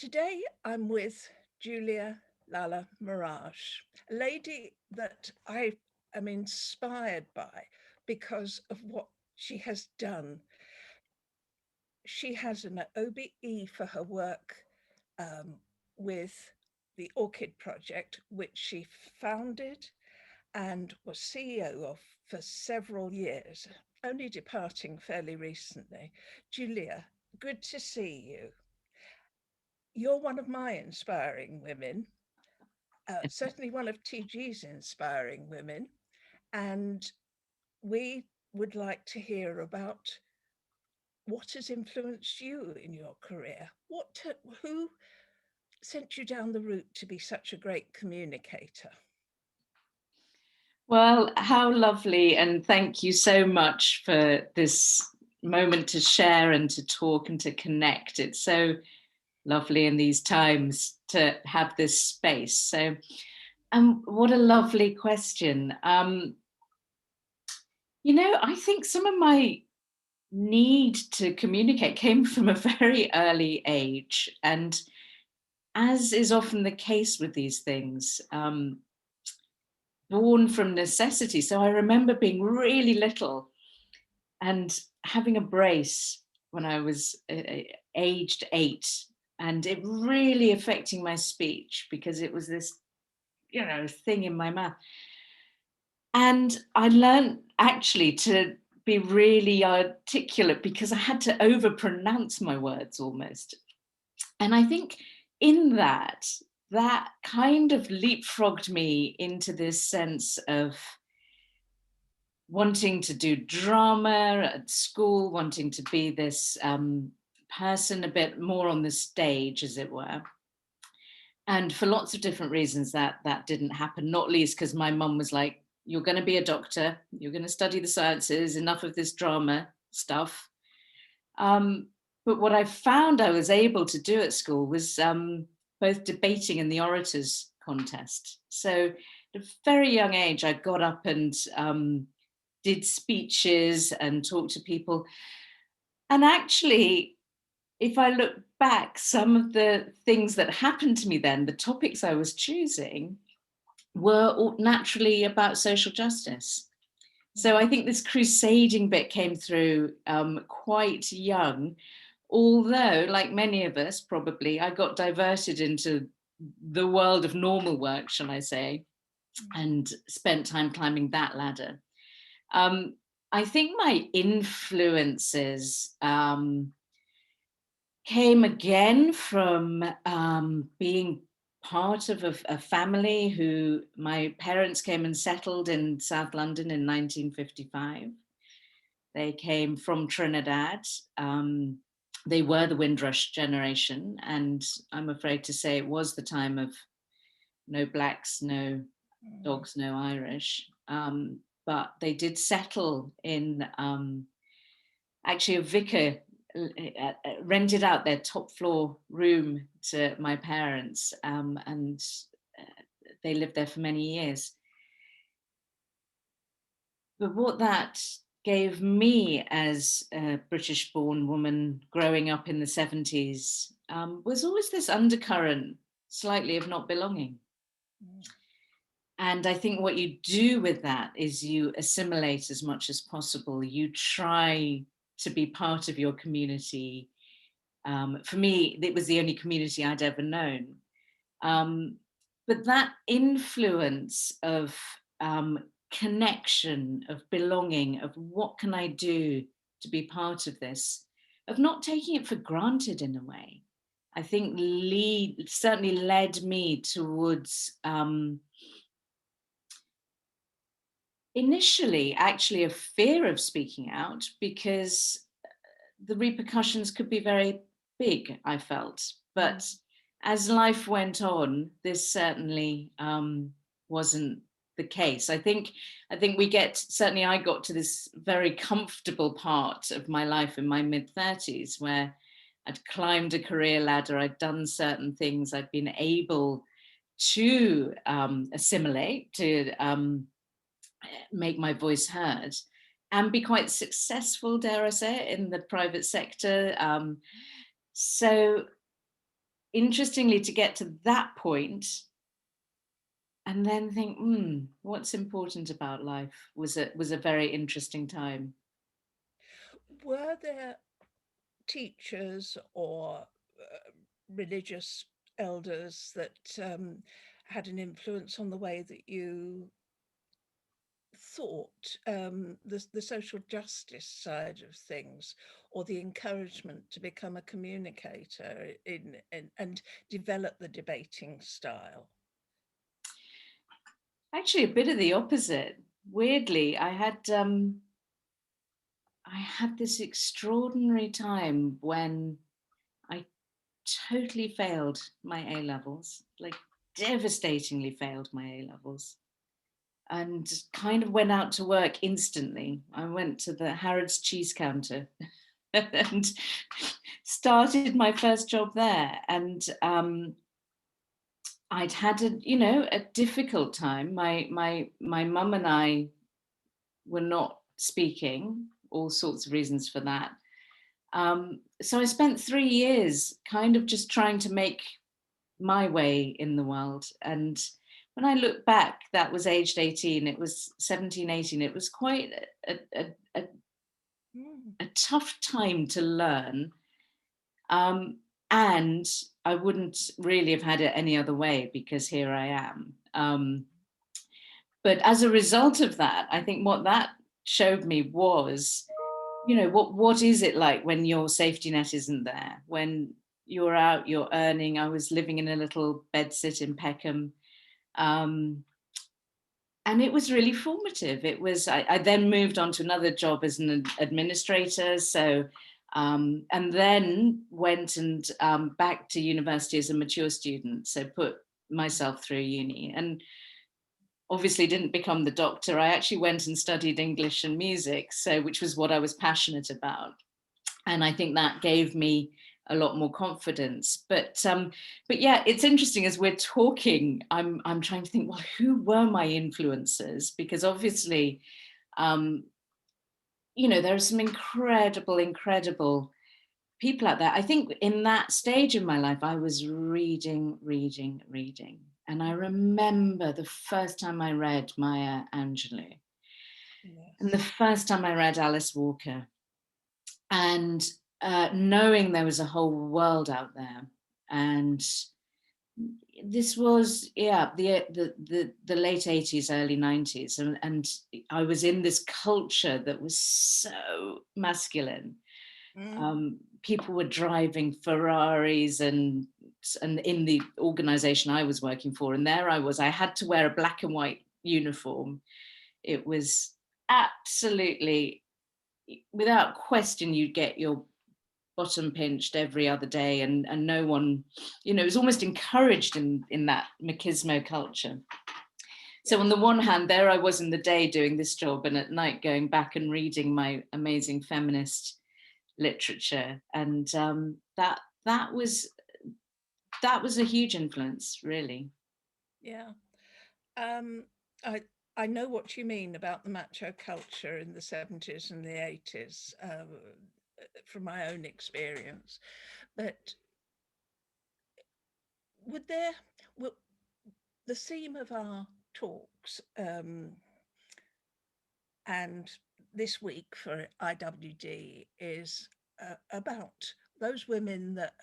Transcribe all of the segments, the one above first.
Today I'm with Julia Lalla-Maharajh, a lady that I am inspired by because of what she has done. She has an OBE for her work um, with the Orchid Project, which she founded and was CEO of for several years, only departing fairly recently. Julia, good to see you. You're one of my inspiring women, certainly one of TG's inspiring women, and we would like to hear about what has influenced you in your career. Who sent you down the route to be such a great communicator? Well, how lovely, and thank you so much for this moment to share and to talk and to connect. It's so lovely in these times to have this space. So, what a lovely question. I think some of my need to communicate came from a very early age, and as is often the case with these things, born from necessity. So I remember being really little and having a brace when I was aged 8, and it really affecting my speech because it was this, thing in my mouth. And I learned actually to be really articulate because I had to overpronounce my words almost. And I think in that kind of leapfrogged me into this sense of wanting to do drama at school, wanting to be this person a bit more on the stage, as it were. And for lots of different reasons that didn't happen, not least because my mum was like, you're going to be a doctor, you're going to study the sciences, enough of this drama stuff. But what I found I was able to do at school was both debating and the orators contest. So at a very young age, I got up and did speeches and talked to people. And actually, if I look back, some of the things that happened to me then, the topics I was choosing, were naturally about social justice. So I think this crusading bit came through quite young, although, like many of us, probably, I got diverted into the world of normal work, shall I say, and spent time climbing that ladder. Um, I think my influences came again from being part of a family who my parents came and settled in South London in 1955. They came from Trinidad. They were the Windrush generation, and I'm afraid to say it was the time of no blacks, no dogs, no Irish. But they did settle in actually a vicar rented out their top floor room to my parents, and they lived there for many years. But what that gave me as a British born woman growing up in the 70s was always this undercurrent, slightly, of not belonging. And I think what you do with that is you assimilate as much as possible. You try to be part of your community. For me, it was the only community I'd ever known. But that influence of connection, of belonging, of what can I do to be part of this, of not taking it for granted in a way, I think certainly led me towards initially actually a fear of speaking out because the repercussions could be very big, I felt. But as life went on, this certainly wasn't the case. I think we get, certainly I got to this very comfortable part of my life in my mid-30s where I'd climbed a career ladder, I'd done certain things, I'd been able to assimilate, to make my voice heard and be quite successful, dare I say, in the private sector. So interestingly, to get to that point and then think, what's important about life was a very interesting time. Were there teachers or religious elders that had an influence on the way that you thought, the social justice side of things, or the encouragement to become a communicator in and develop the debating style? Actually, a bit of the opposite. Weirdly, I had this extraordinary time when I totally failed my A levels, like devastatingly failed my A levels, and kind of went out to work instantly. I went to the Harrods cheese counter and started my first job there. And I'd had a difficult time. My mum and I were not speaking, all sorts of reasons for that. So I spent 3 years kind of just trying to make my way in the world. And when I look back, that was aged 18, it was 17, 18. It was quite Mm. a tough time to learn. And I wouldn't really have had it any other way because here I am. But as a result of that, I think what that showed me was, what is it like when your safety net isn't there? When you're out, you're earning. I was living in a little bedsit in Peckham. Um, and it was really formative. I then moved on to another job as an administrator. So, and then went and back to university as a mature student. So put myself through uni and obviously didn't become the doctor. I actually went and studied English and music, so which was what I was passionate about. And I think that gave me a lot more confidence. But yeah, it's interesting as we're talking, I'm trying to think, well, who were my influences? Because obviously, um, there are some incredible people out there. I think in that stage of my life, I was reading. And I remember the first time I read Maya Angelou and the Yes. first time I read Alice Walker, and knowing there was a whole world out there. And this was, yeah, the late 80s, early 90s. And I was in this culture that was so masculine. Mm. People were driving Ferraris and in the organization I was working for, and there I had to wear a black and white uniform. It was absolutely, without question, you'd get your bottom pinched every other day, and no one, it was almost encouraged in that machismo culture. So on Yes. the one hand, there I was in the day doing this job, and at night going back and reading my amazing feminist literature, and that was a huge influence, really. Yeah. Um, I I know what you mean about the macho culture in the 70s and the 80s, from my own experience. But would there, well, the theme of our talks, and this week for IWD is about those women that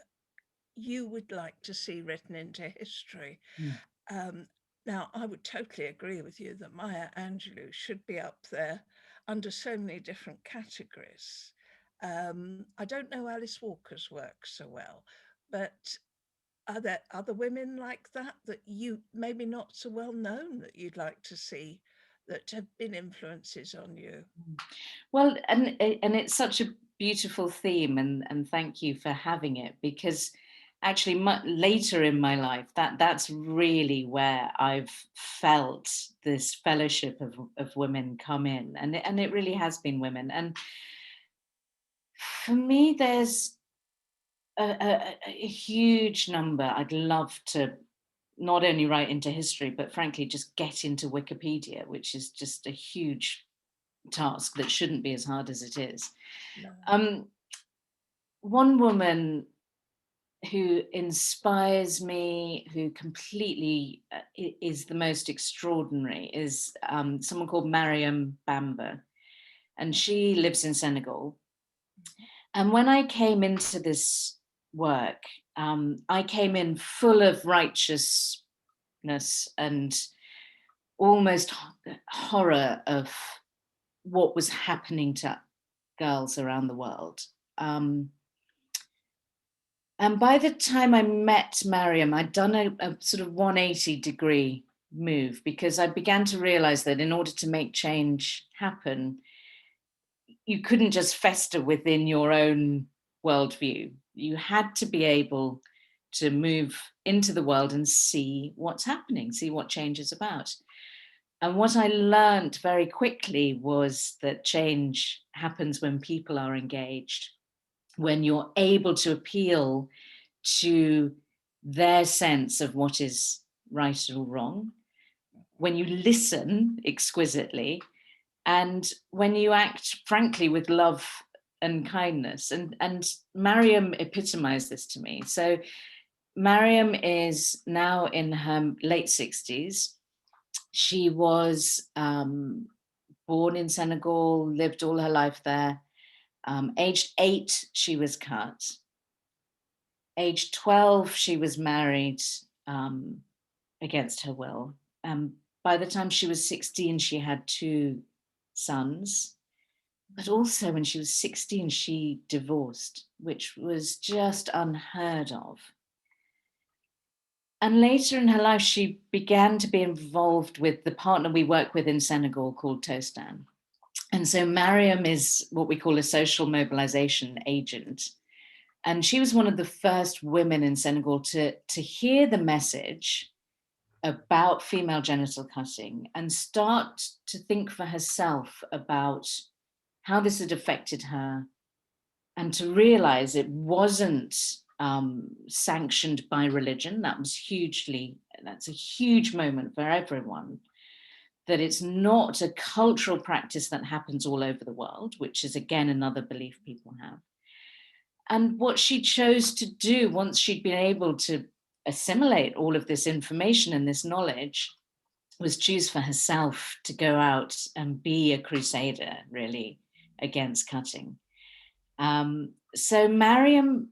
you would like to see written into history. Mm. Um, Now, I would totally agree with you that Maya Angelou should be up there under so many different categories. I don't know Alice Walker's work so well, but are there other women like that you maybe not so well known that you'd like to see that have been influences on you? Well, and it's such a beautiful theme, and thank you for having it, because actually later in my life, that's really where I've felt this fellowship of women come in, and it really has been women. And for me, there's a huge number I'd love to not only write into history, but frankly just get into Wikipedia, which is just a huge task that shouldn't be as hard as it is. No. Um, One woman who inspires me, who completely is the most extraordinary, is someone called Mariam Bamba. And she lives in Senegal. And when I came into this work, I came in full of righteousness and almost horror of what was happening to girls around the world. And by the time I met Mariam, I'd done a sort of 180-degree move, because I began to realize that in order to make change happen, you couldn't just fester within your own worldview. You had to be able to move into the world and see what's happening, see what change is about. And what I learned very quickly was that change happens when people are engaged, when you're able to appeal to their sense of what is right or wrong, when you listen exquisitely, and when you act frankly with love and kindness. And Mariam epitomized this to me. So Mariam is now in her late 60s. She was born in Senegal, lived all her life there. Aged 8, she was cut. Age 12, she was married against her will. By the time she was 16, she had 2 sons. But also when she was 16, she divorced, which was just unheard of. And later in her life, she began to be involved with the partner we work with in Senegal called Tostan. And so Mariam is what we call a social mobilization agent. And she was one of the first women in Senegal to hear the message about female genital cutting and start to think for herself about how this had affected her, and to realize it wasn't sanctioned by religion. That's a huge moment for everyone. That it's not a cultural practice that happens all over the world, which is again another belief people have. And what she chose to do once she'd been able to assimilate all of this information and this knowledge was choose for herself to go out and be a crusader, really, against cutting. So Mariam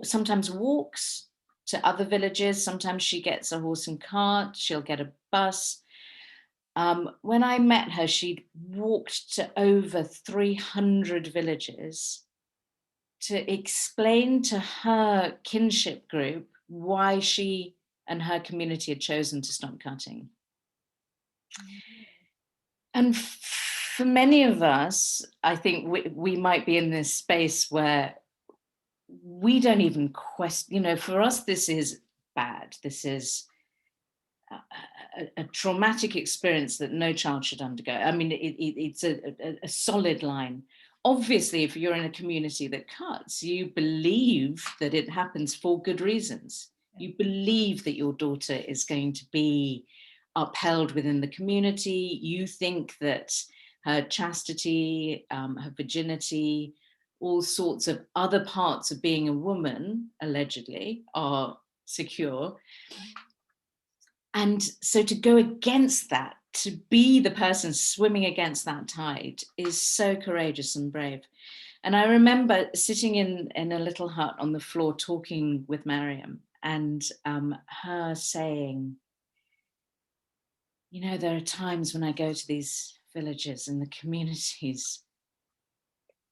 sometimes walks to other villages. Sometimes she gets a horse and cart. She'll get a bus. When I met her, she'd walked to over 300 villages to explain to her kinship group why she and her community had chosen to stop cutting. And for many of us, I think we might be in this space where we don't even question, for us, this is bad. This is a traumatic experience that no child should undergo. I mean, it's a solid line. Obviously, if you're in a community that cuts, you believe that it happens for good reasons. You believe that your daughter is going to be upheld within the community. You think that her chastity, her virginity, all sorts of other parts of being a woman, allegedly, are secure. And so to go against that, to be the person swimming against that tide, is so courageous and brave. And I remember sitting in a little hut on the floor talking with Mariam, and her saying, there are times when I go to these villages and the communities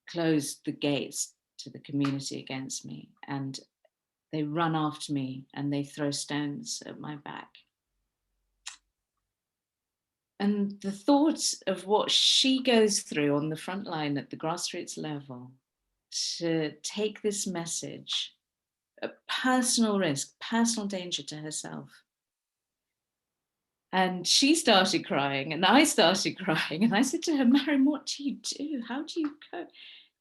close the gates to the community against me, and they run after me and they throw stones at my back. And the thought of what she goes through on the front line at the grassroots level to take this message at personal risk, personal danger to herself. And she started crying and I started crying. And I said to her, Mariam, what do you do? How do you cope?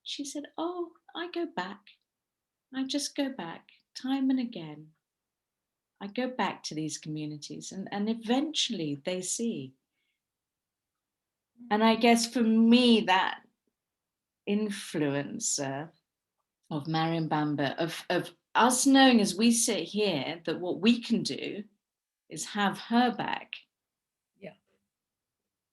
She said, oh, I go back. I just go back time and again. I go back to these communities and eventually they see. And I guess for me, that influence of Mariam Bamba, of us knowing as we sit here that what we can do is have her back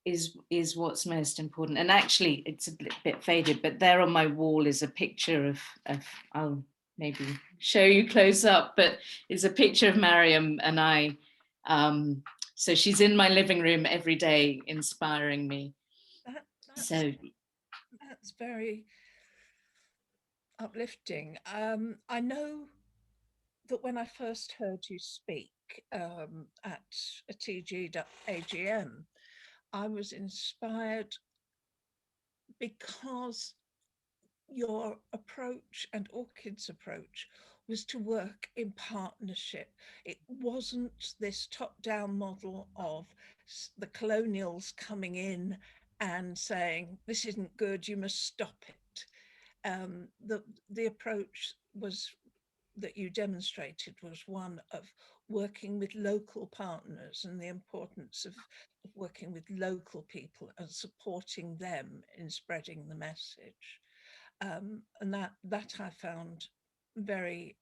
is what's most important. And actually, it's a bit faded, but there on my wall is a picture of I'll maybe show you close up, but it's a picture of Mariam and I. So she's in my living room every day, inspiring me. That's very uplifting. I know that when I first heard you speak at a TG AGM, I was inspired because your approach and Orchid's approach was to work in partnership. It wasn't this top-down model of the colonials coming in and saying, this isn't good, you must stop it. The approach was that you demonstrated was one of working with local partners and the importance of working with local people and supporting them in spreading the message. And that I found very,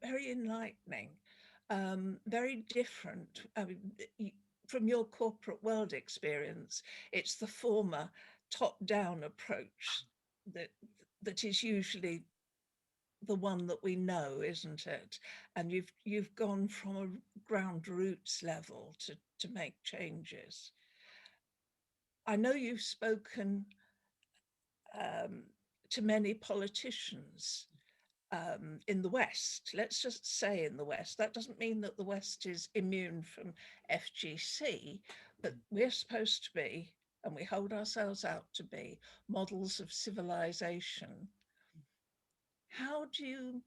very enlightening, very different. I mean, from your corporate world experience, it's the former top-down approach that is usually the one that we know, isn't it? And you've gone from a ground roots level to make changes. I know you've spoken to many politicians in the West. Let's just say in the West. That doesn't mean that the West is immune from FGC, but we're supposed to be, and we hold ourselves out to be, models of civilization. How do you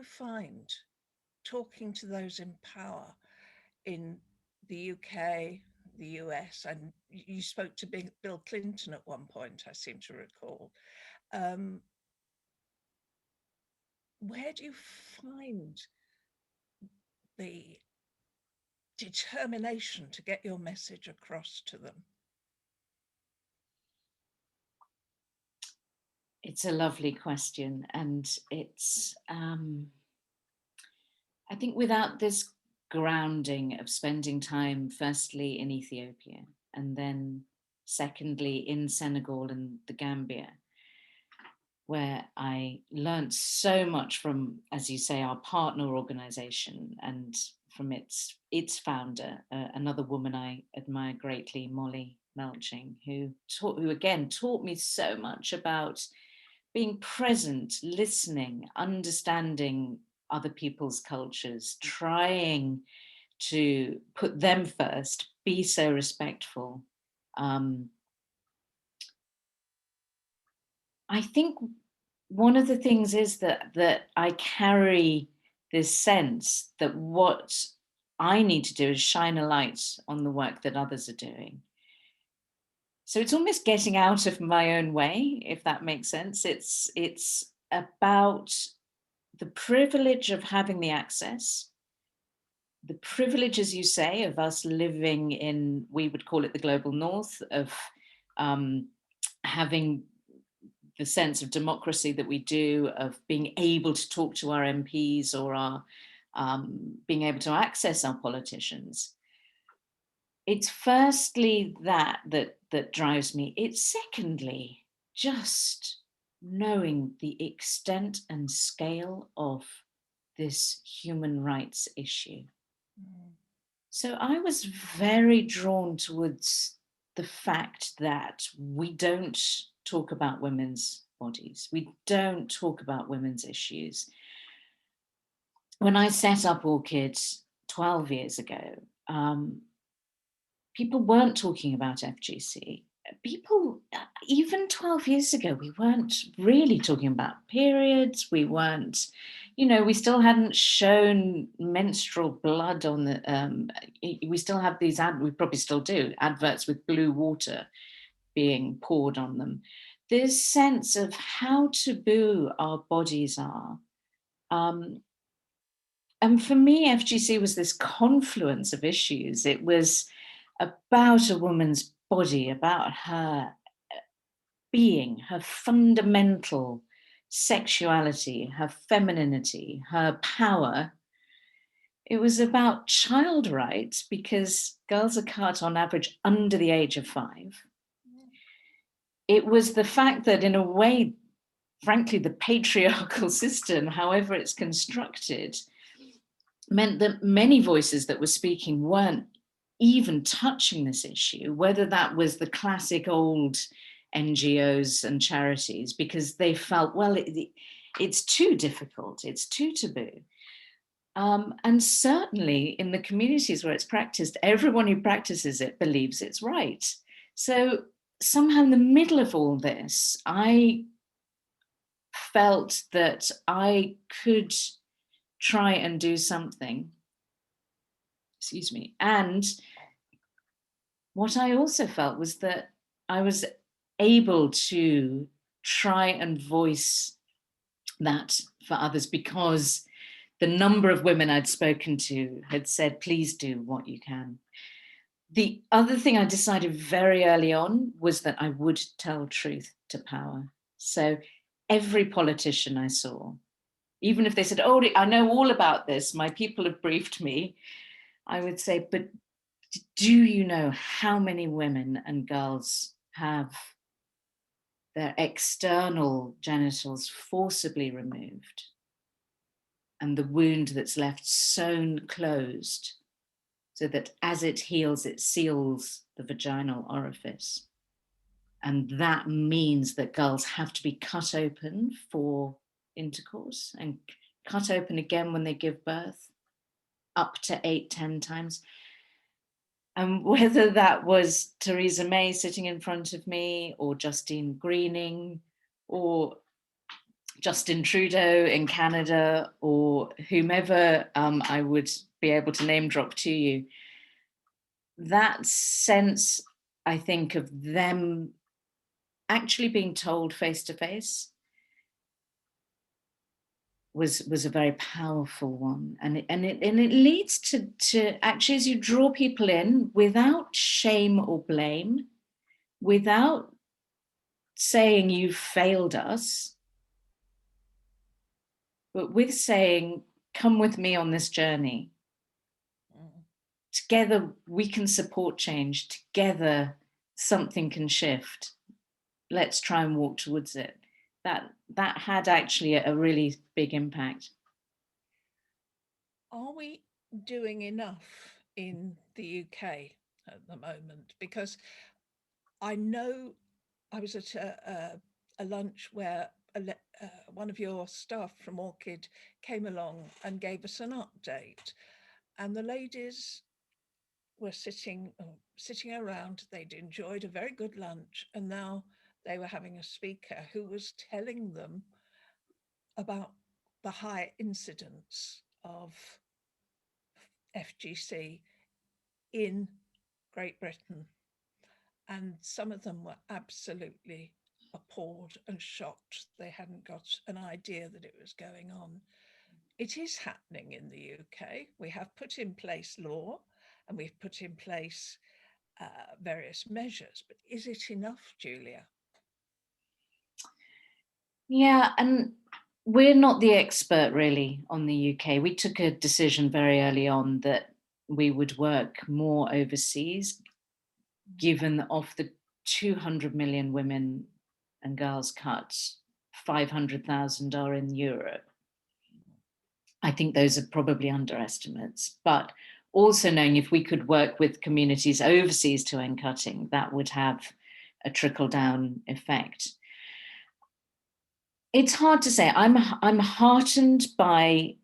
find talking to those in power in the UK, the US, and you spoke to Bill Clinton at one point, I seem to recall. Where do you find the determination to get your message across to them? It's a lovely question, and it's I think without this grounding of spending time firstly in Ethiopia and then secondly in Senegal and the Gambia, where I learned so much from, as you say, our partner organization and from its founder, another woman I admire greatly, Molly Melching, who again taught me so much about being present, listening, understanding other people's cultures, trying to put them first, be so respectful. I think one of the things is that I carry this sense that what I need to do is shine a light on the work that others are doing. So it's almost getting out of my own way, if that makes sense. It's about the privilege of having the access, the privilege, as you say, of us living in, we would call it the global north, of having the sense of democracy that we do, of being able to talk to our MPs or our being able to access our politicians. It's firstly that drives me. It's secondly just knowing the extent and scale of this human rights issue. So I was very drawn towards the fact that we don't talk about women's bodies. We don't talk about women's issues. When I set up Orchid 12 years ago, people weren't talking about FGC. People, even 12 years ago, we weren't really talking about periods. We weren't, we still hadn't shown menstrual blood on the, we still have these, we probably still do, adverts with blue water being poured on them. This sense of how taboo our bodies are. And for me, FGC was this confluence of issues. It was about a woman's body, about her being, her fundamental sexuality, her femininity, her power. It was about child rights, because girls are cut on average under the age of 5. It was the fact that, in a way, frankly, the patriarchal system, however it's constructed, meant that many voices that were speaking weren't even touching this issue, whether that was the classic old NGOs and charities, because they felt, well, it's too difficult, it's too taboo. And certainly in the communities where it's practiced, everyone who practices it believes it's right. So somehow in the middle of all this, I felt that I could try and do something. Excuse me. And what I also felt was that I was able to try and voice that for others, because the number of women I'd spoken to had said, please do what you can. The other thing I decided very early on was that I would tell truth to power. So every politician I saw, even if they said, oh, I know all about this, my people have briefed me, I would say, but do you know how many women and girls have their external genitals forcibly removed, and the wound that's left sewn closed, so that as it heals, it seals the vaginal orifice? And that means that girls have to be cut open for intercourse, and cut open again when they give birth, up to 8-10 times. And whether that was Theresa May sitting in front of me, or Justine Greening, or Justin Trudeau in Canada, or whomever I would be able to name drop to you, that sense, I think, of them actually being told face to face was a very powerful one. And it leads to actually, as you draw people in without shame or blame, without saying you've failed us, but with saying, come with me on this journey. Together we can support change, together something can shift. Let's try and walk towards it. That had actually a really big impact. Are we doing enough in the UK at the moment? Because I know I was at a lunch where one of your staff from Orchid came along and gave us an update, and the ladies were sitting around. They'd enjoyed a very good lunch, and now they were having a speaker who was telling them about the high incidence of FGC in Great Britain. And some of them were absolutely appalled and shocked. They hadn't got an idea that it was going on. It is happening in the UK. We have put in place law, and we've put in place various measures, but is it enough, Julia? Yeah, and we're not the expert really on the UK. We took a decision very early on that we would work more overseas, given that of the 200 million women and girls cut, 500,000 are in Europe. I think those are probably underestimates, but also knowing if we could work with communities overseas to end cutting, that would have a trickle down effect. It's hard to say. I'm heartened by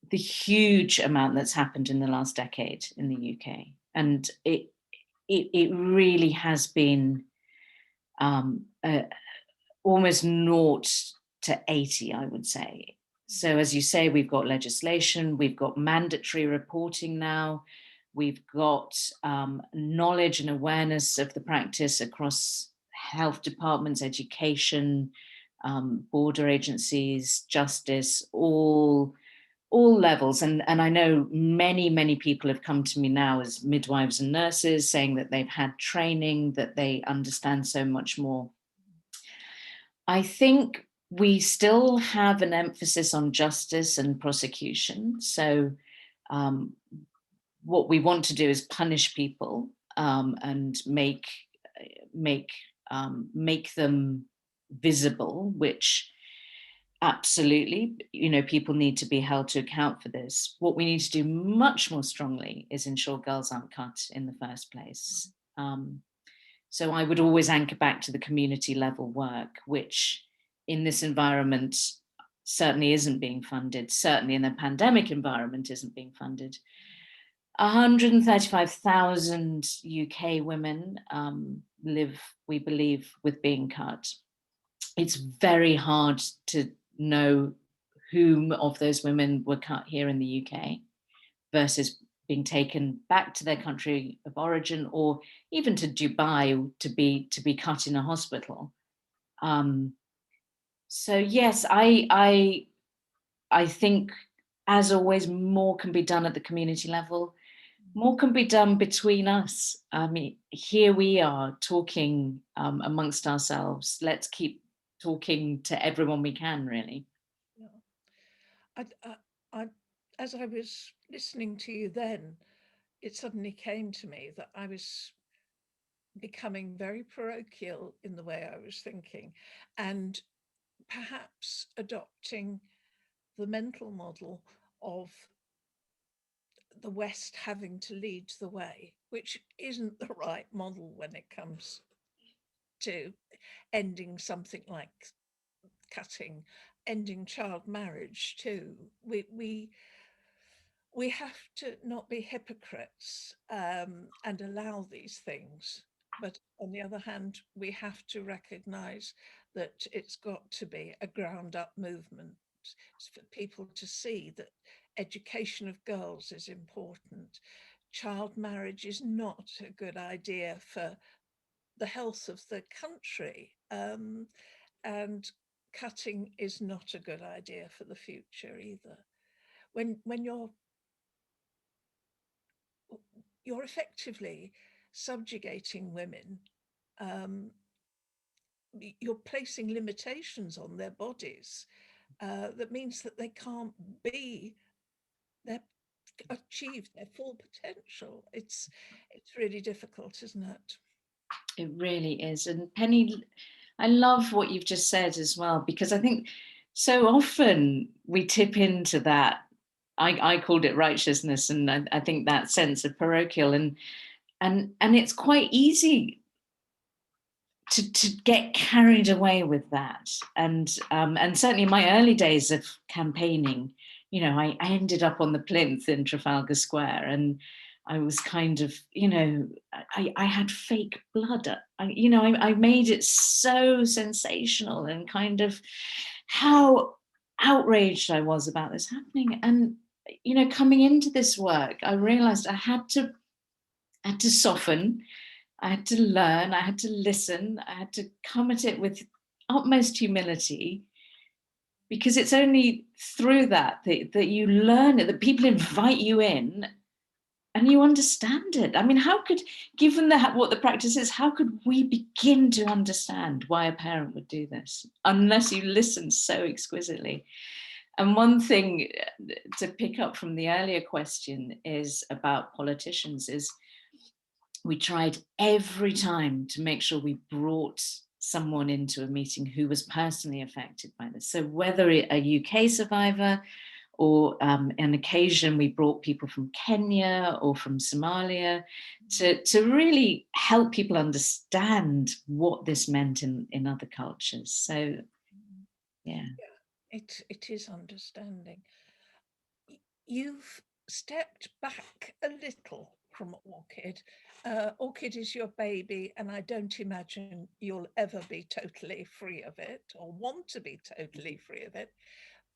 the huge amount that's happened in the last decade in the UK, and it really has been almost 0 to 80, I would say. So as you say, we've got legislation, we've got mandatory reporting now, we've got knowledge and awareness of the practice across health departments, education, border agencies, justice, all levels. And I know many people have come to me now as midwives and nurses saying that they've had training, that they understand so much more. I think we still have an emphasis on justice and prosecution. So what we want to do is punish people and make them visible, which absolutely, people need to be held to account for this. What we need to do much more strongly is ensure girls aren't cut in the first place. So I would always anchor back to the community level work, which in this environment certainly isn't being funded, certainly in the pandemic environment isn't being funded. 135,000 UK women live, we believe, with being cut. It's very hard to know whom of those women were cut here in the UK versus being taken back to their country of origin, or even to Dubai to be cut in a hospital. So yes, I think, as always, more can be done at the community level. More can be done between us. I mean, here we are talking amongst ourselves. Let's keep talking to everyone we can, really. Yeah. As I was listening to you then, it suddenly came to me that I was becoming very parochial in the way I was thinking, and perhaps adopting the mental model of the West having to lead the way, which isn't the right model when it comes to ending something like ending child marriage too. We have to not be hypocrites and allow these things. But on the other hand, we have to recognize that it's got to be a ground up movement. It's for people to see that education of girls is important. Child marriage is not a good idea for the health of the country. And cutting is not a good idea for the future either. When you're effectively subjugating women, you're placing limitations on their bodies. That means that they can't achieve their full potential. It's really difficult, isn't it? It really is. And Penny, I love what you've just said as well, because I think so often we tip into that. I called it righteousness, and I think that sense of parochial, and it's quite easy to get carried away with that. And certainly in my early days of campaigning, I ended up on the plinth in Trafalgar Square, and I was kind of, I had fake blood. I made it so sensational, and kind of how outraged I was about this happening. And, coming into this work, I realized I had to soften. I had to learn, I had to listen, I had to come at it with utmost humility, because it's only through that you learn it, that people invite you in and you understand it. I mean, how could, given what the practice is, how could we begin to understand why a parent would do this unless you listen so exquisitely? And one thing to pick up from the earlier question is about politicians, is we tried every time to make sure we brought someone into a meeting who was personally affected by this. So whether a UK survivor, or an occasion we brought people from Kenya or from Somalia to really help people understand what this meant in other cultures. So, yeah. It is understanding. You've stepped back a little from Orchid. Orchid is your baby, and I don't imagine you'll ever be totally free of it or want to be totally free of it.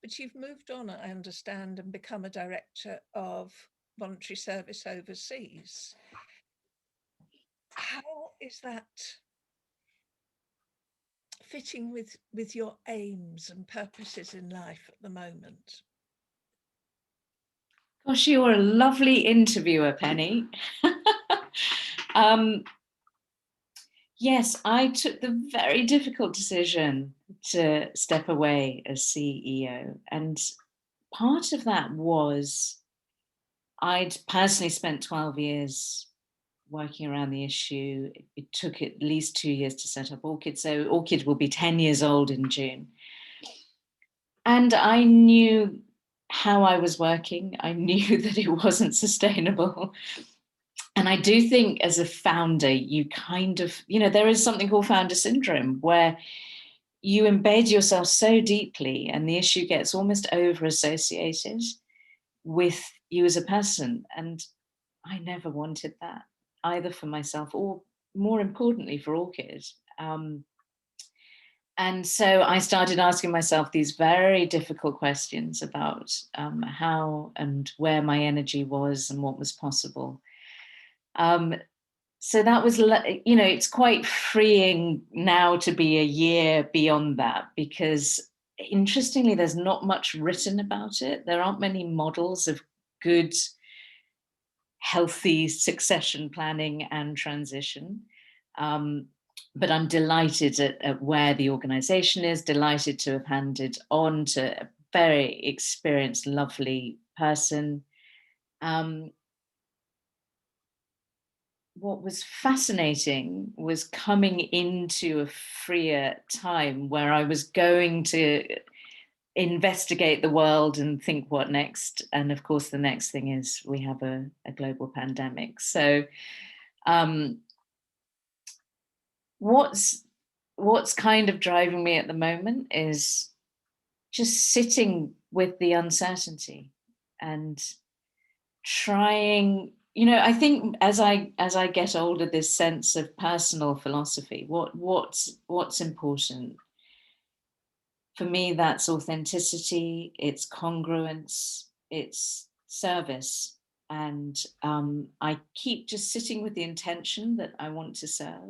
But you've moved on, I understand, and become a director of voluntary service overseas. How is that fitting with your aims and purposes in life at the moment? Gosh, you're a lovely interviewer, Penny. Yes, I took the very difficult decision to step away as CEO. And part of that was I'd personally spent 12 years working around the issue. It took at least 2 years to set up Orchid. So Orchid will be 10 years old in June. And I knew how I was working. I knew that it wasn't sustainable. And I do think as a founder, you kind of, there is something called founder syndrome where you embed yourself so deeply and the issue gets almost over associated with you as a person. And I never wanted that, either for myself or, more importantly, for Orchid. And so I started asking myself these very difficult questions about how and where my energy was and what was possible. So that was, it's quite freeing now to be a year beyond that, because interestingly, there's not much written about it. There aren't many models of good, healthy succession planning and transition. But I'm delighted at where the organization is, delighted to have handed on to a very experienced, lovely person. What was fascinating was coming into a freer time where I was going to investigate the world and think what next. And of course, the next thing is we have a global pandemic. So what's kind of driving me at the moment is just sitting with the uncertainty and trying, I think as I get older, this sense of personal philosophy, what's important for me, that's authenticity, it's congruence, it's service. And I keep just sitting with the intention that I want to serve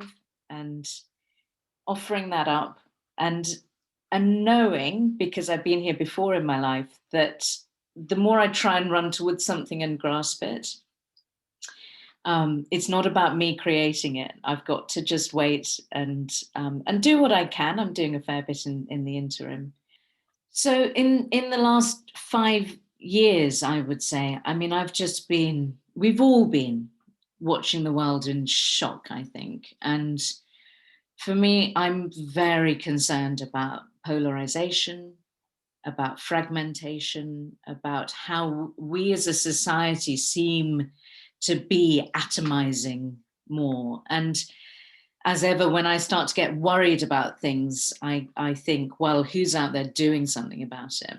and offering that up, and knowing, because I've been here before in my life, that the more I try and run towards something and grasp it, it's not about me creating it. I've got to just wait and do what I can. I'm doing a fair bit in the interim. So in the last 5 years, I would say, I mean, we've all been watching the world in shock, I think. And for me, I'm very concerned about polarization, about fragmentation, about how we as a society seem to be atomizing more. And as ever, when I start to get worried about things, I think, well, who's out there doing something about it?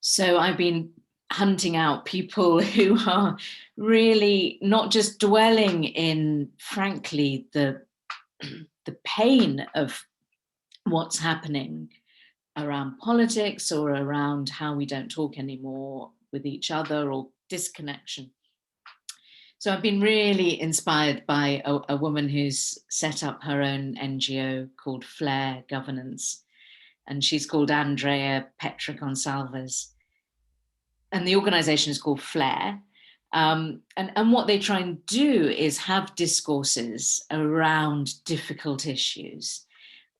So I've been hunting out people who are really not just dwelling in, frankly, the pain of what's happening around politics or around how we don't talk anymore with each other or disconnection. So I've been really inspired by a woman who's set up her own NGO called Flare Governance, and she's called Andrea Petra Gonsalves. And the organization is called Flare. And what they try and do is have discourses around difficult issues,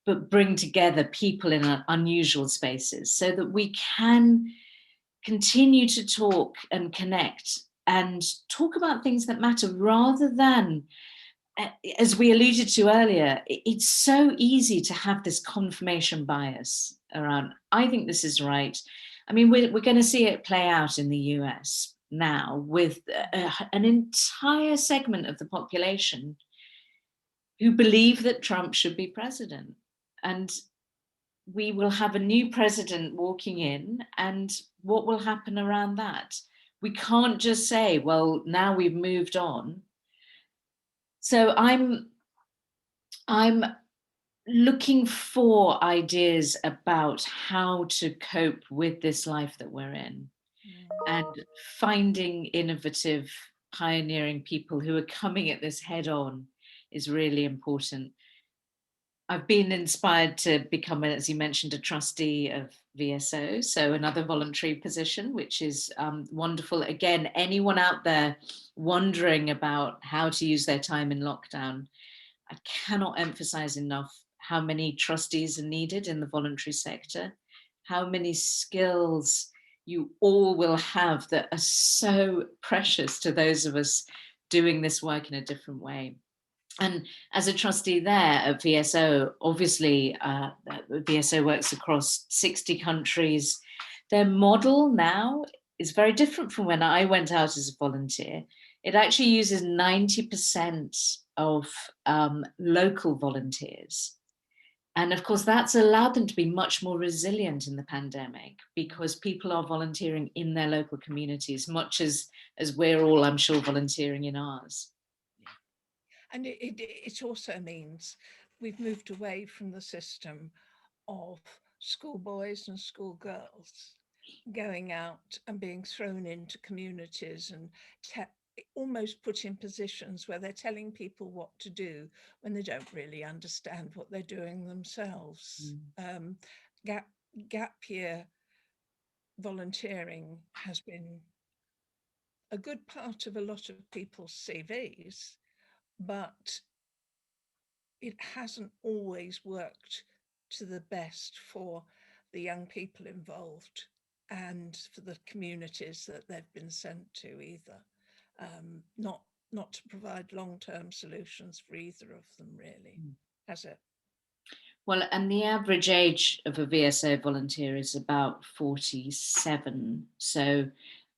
but bring together people in unusual spaces so that we can continue to talk and connect and talk about things that matter, rather than, as we alluded to earlier, it's so easy to have this confirmation bias around, I think this is right. I mean, we're going to see it play out in the US now with an entire segment of the population who believe that Trump should be president. And we will have a new president walking in, and what will happen around that? We can't just say, well, now we've moved on. So I'm looking for ideas about how to cope with this life that we're in, and finding innovative, pioneering people who are coming at this head on is really important. I've been inspired to become, as you mentioned, a trustee of VSO, so another voluntary position, which is wonderful. Again, anyone out there wondering about how to use their time in lockdown, I cannot emphasize enough how many trustees are needed in the voluntary sector, how many skills you all will have that are so precious to those of us doing this work in a different way. And as a trustee there at VSO, obviously VSO works across 60 countries. Their model now is very different from when I went out as a volunteer. It actually uses 90% of local volunteers. And of course, that's allowed them to be much more resilient in the pandemic because people are volunteering in their local communities, much as we're all, I'm sure, volunteering in ours. And it also means we've moved away from the system of schoolboys and schoolgirls going out and being thrown into communities and almost put in positions where they're telling people what to do when they don't really understand what they're doing themselves. Gap year volunteering has been a good part of a lot of people's CVs, but it hasn't always worked to the best for the young people involved and for the communities that they've been sent to either. Not to provide long-term solutions for either of them, really, has it? Well, and the average age of a VSO volunteer is about 47. So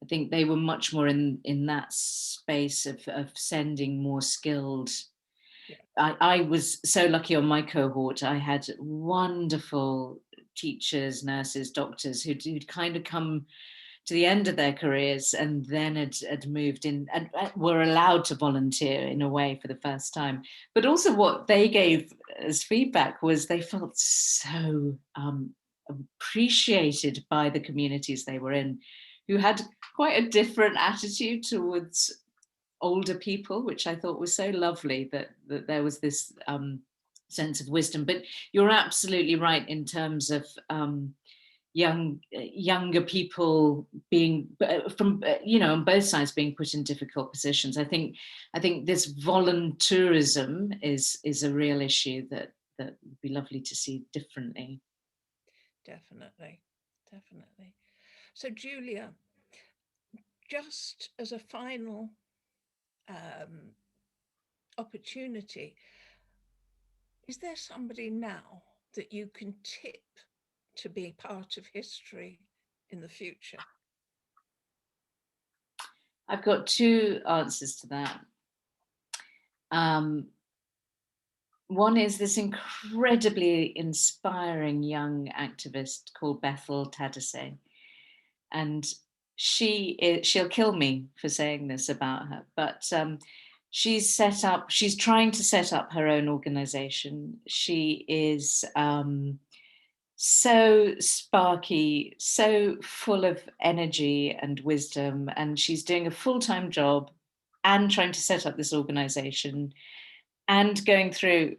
I think they were much more in that space of sending more skilled. Yeah. I was so lucky on my cohort. I had wonderful teachers, nurses, doctors who'd kind of come to the end of their careers and then had moved in and were allowed to volunteer in a way for the first time. But also what they gave as feedback was they felt so appreciated by the communities they were in, who had quite a different attitude towards older people, which I thought was so lovely that there was this sense of wisdom. But you're absolutely right in terms of younger people being from on both sides being put in difficult positions. I think this volunteerism is a real issue that would be lovely to see differently. Definitely. So Julia, just as a final opportunity, is there somebody now that you can tip to be part of history in the future? I've got two answers to that. One is this incredibly inspiring young activist called Bethel Tadase. And she'll kill me for saying this about her, but she's trying to set up her own organization. She is so sparky, so full of energy and wisdom, and she's doing a full-time job and trying to set up this organization and going through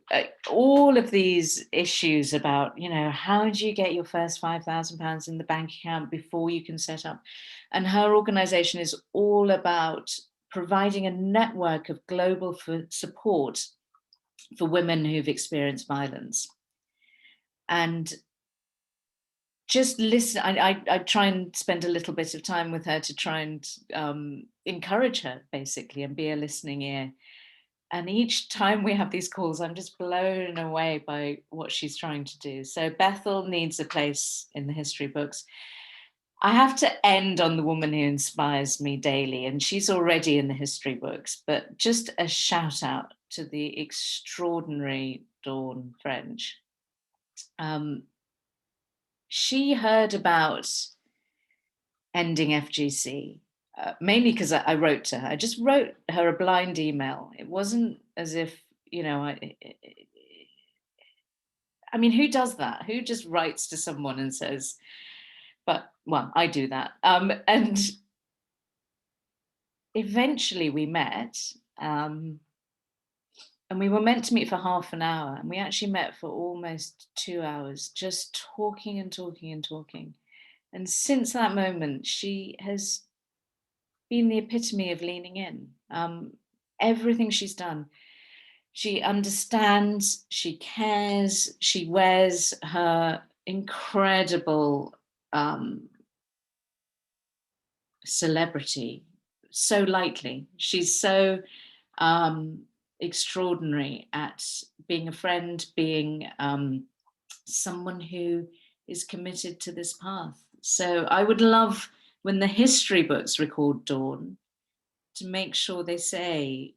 all of these issues about, how do you get your first £5,000 in the bank account before you can set up? And her organization is all about providing a network of global support for women who've experienced violence. And just listen, I try and spend a little bit of time with her to try and encourage her, basically, and be a listening ear. And each time we have these calls, I'm just blown away by what she's trying to do. So Bethel needs a place in the history books. I have to end on the woman who inspires me daily, and she's already in the history books, but just a shout out to the extraordinary Dawn French. She heard about ending FGC. Mainly because I wrote to her. I just wrote her a blind email. It wasn't as if, I mean, who does that? Who just writes to someone and says, well, I do that. And eventually we met, and we were meant to meet for half an hour, and we actually met for almost 2 hours, just talking and talking and talking. And since that moment, she has been the epitome of leaning in. Everything she's done, She understands, she cares, she wears her incredible celebrity so lightly. She's so extraordinary at being a friend, being someone who is committed to this path. So I would love, when the history books record Dawn, to make sure they say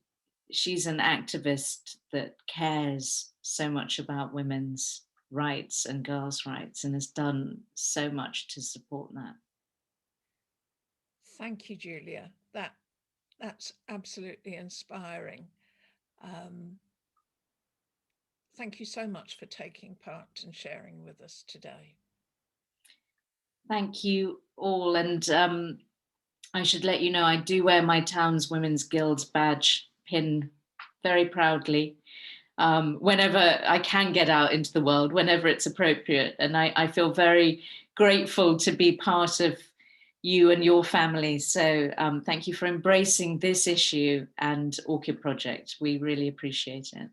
she's an activist that cares so much about women's rights and girls' rights and has done so much to support that. Thank you, Julia. That's absolutely inspiring. Thank you so much for taking part and sharing with us today. Thank you all. And I should let you know, I do wear my town's Women's Guild's badge pin very proudly whenever I can get out into the world, whenever it's appropriate. And I feel very grateful to be part of you and your family. So thank you for embracing this issue and Orchid Project. We really appreciate it.